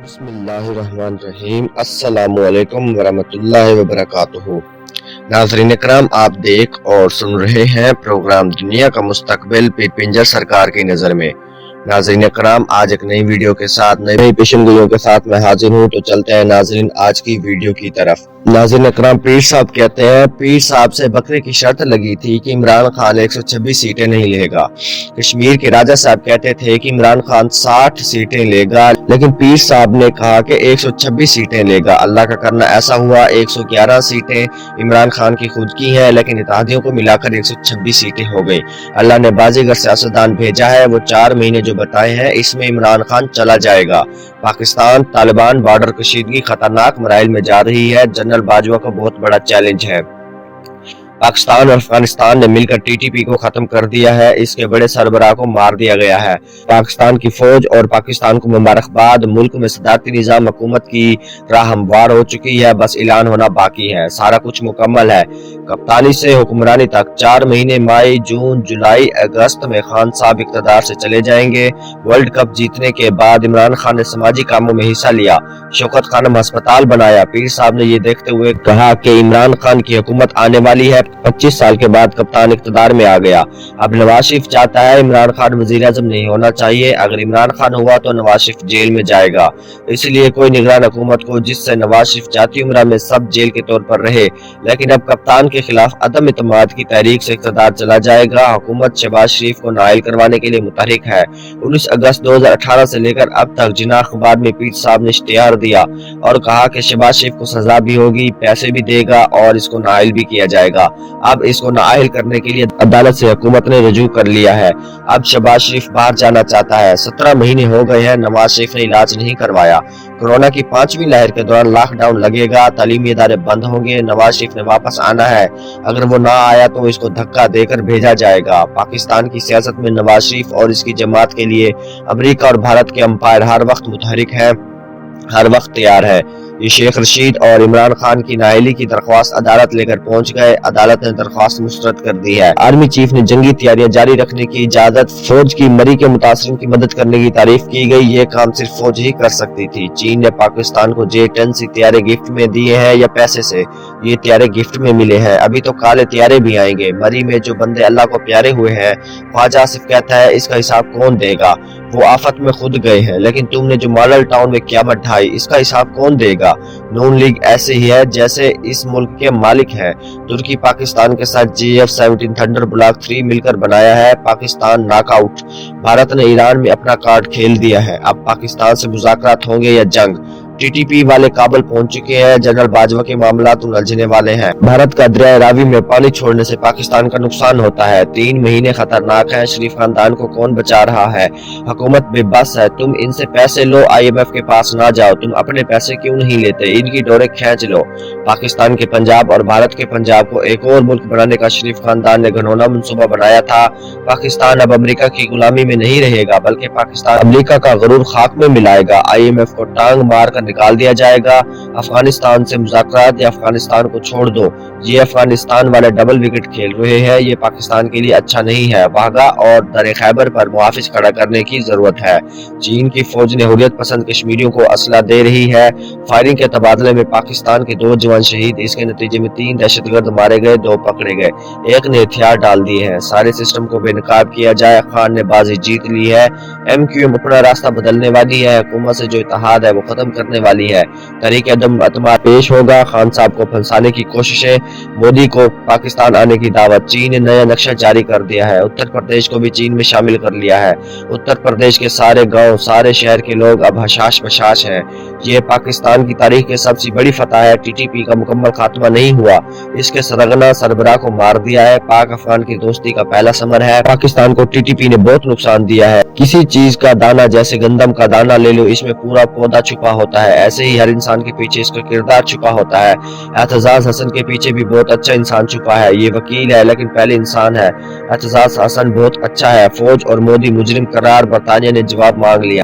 بسم اللہ الرحمن الرحیم۔ السلام علیکم ورحمۃ وبرکاتہ۔ ناظرین اکرام، آپ دیکھ اور سن رہے ہیں پروگرام دنیا کا مستقبل پیر پنجر سرکار کی نظر میں۔ ناظرین اکرام، آج ایک نئی ویڈیو کے ساتھ نئی پیشن گوئیوں کے ساتھ میں حاضر ہوں، تو چلتے ہیں ناظرین آج کی ویڈیو کی طرف۔ ناظرین اکرام، پیر صاحب کہتے ہیں پیر صاحب سے بکرے کی شرط لگی تھی کہ عمران خان 126 سیٹیں نہیں لے گا۔ کشمیر کے راجہ صاحب کہتے تھے کہ عمران خان 60 سیٹیں لے گا، لیکن پیر صاحب نے کہا کہ 126 سیٹیں لے گا۔ اللہ کا کرنا ایسا ہوا، 111 سیٹیں عمران خان کی خود کی ہیں، لیکن اتحادیوں کو ملا کر 126 سیٹیں ہو گئی۔ اللہ نے بازیگر سیاستدان بھیجا ہے، وہ 4 مہینے جو بتائے ہیں اس میں عمران خان چلا جائے گا۔ پاکستان طالبان بارڈر کشیدگی خطرناک مراحل میں جا رہی ہے، جنرل باجوہ کو بہت بڑا چیلنج ہے۔ پاکستان اور افغانستان نے مل کر ٹی ٹی پی کو ختم کر دیا ہے، اس کے بڑے سربراہ کو مار دیا گیا ہے۔ پاکستان کی فوج اور پاکستان کو مبارکباد، ملک میں صدارتی نظام حکومت کی راہ ہموار ہو چکی ہے، بس اعلان ہونا باقی ہے۔ سارا کچھ مکمل ہے، کپتانی سے حکمرانی تک۔ 4 مہینے مئی، جون، جولائی، اگست میں خان صاحب اقتدار سے چلے جائیں گے۔ ورلڈ کپ جیتنے کے بعد عمران خان نے سماجی کاموں میں حصہ لیا، شوکت خانم ہسپتال بنایا۔ پیر صاحب نے یہ دیکھتے ہوئے کہا کہ عمران خان کی حکومت آنے والی ہے، 25 سال کے بعد کپتان اقتدار میں آ گیا۔ اب نواز شریف چاہتا ہے عمران خان وزیر اعظم نہیں ہونا چاہیے، اگر عمران خان ہوا تو نواز شریف جیل میں جائے گا، اس لیے کوئی نگران حکومت کو جس سے نواز شریف جاتی عمرہ میں سب جیل کے طور پر رہے۔ لیکن اب کپتان کے خلاف عدم اعتماد کی تحریک سے اقتدار چلا جائے گا۔ حکومت شہباز شریف کو نااہل کروانے کے لیے متحرک ہے۔ 19 اگست 2018 سے لے کر اب تک جناح اخبار میں پیر صاحب نے اشتہار دیا اور کہا کہ شہباز شریف کو سزا بھی ہوگی، پیسے بھی دے گا اور اس کو نااہل بھی کیا جائے گا۔ اب اس کو نااہل کرنے کے لیے عدالت سے حکومت نے رجوع کر لیا ہے۔ اب شہباز شریف باہر جانا چاہتا ہے۔ 17 مہینے ہو گئے ہیں، نواز شریف نے علاج نہیں کروایا۔ کورونا کی 5ویں لہر کے دوران لاک ڈاؤن لگے گا، تعلیمی ادارے بند ہوں گے۔ نواز شریف نے واپس آنا ہے، اگر وہ نہ آیا تو اس کو دھکا دے کر بھیجا جائے گا۔ پاکستان کی سیاست میں نواز شریف اور اس کی جماعت کے لیے امریکہ اور بھارت کے امپائر ہر وقت متحرک ہیں، ہر وقت تیار ہے۔ یہ شیخ رشید اور عمران خان کی نااہلی کی درخواست عدالت لے کر پہنچ گئے، عدالت نے درخواست مسترد کر دی ہے۔ آرمی چیف نے جنگی تیاریاں جاری رکھنے کی اجازت، فوج کی مری کے متاثرین کی مدد کرنے کی تعریف کی گئی، یہ کام صرف فوج ہی کر سکتی تھی۔ چین نے پاکستان کو J-10 طیارے گفٹ میں دیے ہیں یا پیسے سے؟ یہ طیارے گفٹ میں ملے ہیں، ابھی تو کالے طیارے بھی آئیں گے۔ مری میں جو بندے اللہ کو پیارے ہوئے ہیں، خواجہ آصف کہتا ہے اس کا حساب کون دے گا؟ وہ آفت میں خود گئے ہیں، لیکن تم نے جو ماڈل ٹاؤن میں قیامت ڈھائی، اس کا حساب کون دے گا؟ نون لیگ ایسے ہی ہے جیسے اس ملک کے مالک ہیں۔ ترکی پاکستان کے ساتھ JF-17 تھنڈر بلاک 3 مل کر بنایا ہے، پاکستان ناک آؤٹ۔ بھارت نے ایران میں اپنا کارڈ کھیل دیا ہے، اب پاکستان سے مذاکرات ہوں گے یا جنگ؟ ٹی ٹی پی والے کابل پہنچ چکے ہیں، جنرل باجوہ کے معاملات الجھنے والے ہیں۔ بھارت کا دریائے راوی میں پانی چھوڑنے سے پاکستان کا نقصان ہوتا ہے، 3 مہینے خطرناک ہیں، شریف خاندان کو کون بچا رہا ہے؟ حکومت بے بس ہے، تم ان سے پیسے لو، IMF کے پاس نہ جاؤ، تم اپنے پیسے کیوں نہیں لیتے؟ ان کی ڈوریں کھینچ لو۔ پاکستان کے پنجاب اور بھارت کے پنجاب کو ایک اور ملک بنانے کا شریف خاندان نے گھنونا منصوبہ بنایا تھا۔ پاکستان اب امریکہ کی غلامی میں نہیں رہے گا، بلکہ پاکستان امریکہ کا غرور خاک میں ملائے گا۔ IMF کو ٹانگ مار کر نکال دیا جائے گا۔ افغانستان سے مذاکرات یا افغانستان کو چھوڑ دو، یہ افغانستان والے ڈبل وکٹ کھیل رہے ہیں، یہ پاکستان کے لیے اچھا نہیں ہے۔ واہگہ اور در خیبر پر محافظ کھڑا کرنے کی ضرورت ہے۔ چین کی فوج نے حریت پسند کشمیریوں کو اسلحہ دے رہی ہے۔ فائرنگ کے تبادلے میں پاکستان کے 2 جوان شہید، اس کے نتیجے میں 3 دہشت گرد مارے گئے، 2 پکڑے گئے، 1 نے ہتھیار ڈال دیے ہیں۔ سارے سسٹم کو بے نقاب کیا جائے، خان نے بازی جیت لی ہے۔ MQM اپنا راستہ بدلنے والی ہے، حکومت سے جو اتحاد ہے وہ ختم کرنے والی ہے۔ تحریک عدم اعتماد پیش ہوگا، خان صاحب کو پھنسانے کی کوششیں، مودی کو پاکستان آنے کی دعوت۔ چین نے نیا نقشہ جاری کر دیا ہے، اتر پردیش کو بھی چین میں شامل کر لیا ہے۔ اتر پردیش کے سارے گاؤں، سارے شہر کے لوگ اب حشاش بشاش ہیں۔ یہ پاکستان کی تاریخ کی سب سے بڑی فتح ہے۔ ٹی ٹی پی کا مکمل خاتمہ نہیں ہوا، اس کے سرغنہ سربراہ کو مار دیا ہے۔ پاک افغان کی دوستی کا پہلا ثمر ہے۔ پاکستان کو ٹی ٹی پی نے بہت نقصان دیا ہے۔ کسی چیز کا دانہ، جیسے گندم کا دانہ لے لو، اس میں پورا پودا چھپا ہوتا ہے، ایسے ہی ہر انسان کے پیچھے اس کا کردار چھپا ہوتا ہے۔ اعتزاز حسن کے پیچھے بھی بہت اچھا انسان چھپا ہے، یہ وکیل ہے لیکن پہلے انسان ہے۔ اعتزاز حسن بہت اچھا ہے، فوج اور مودی مجرم قرار، برطانیہ نے جواب مانگ لیا۔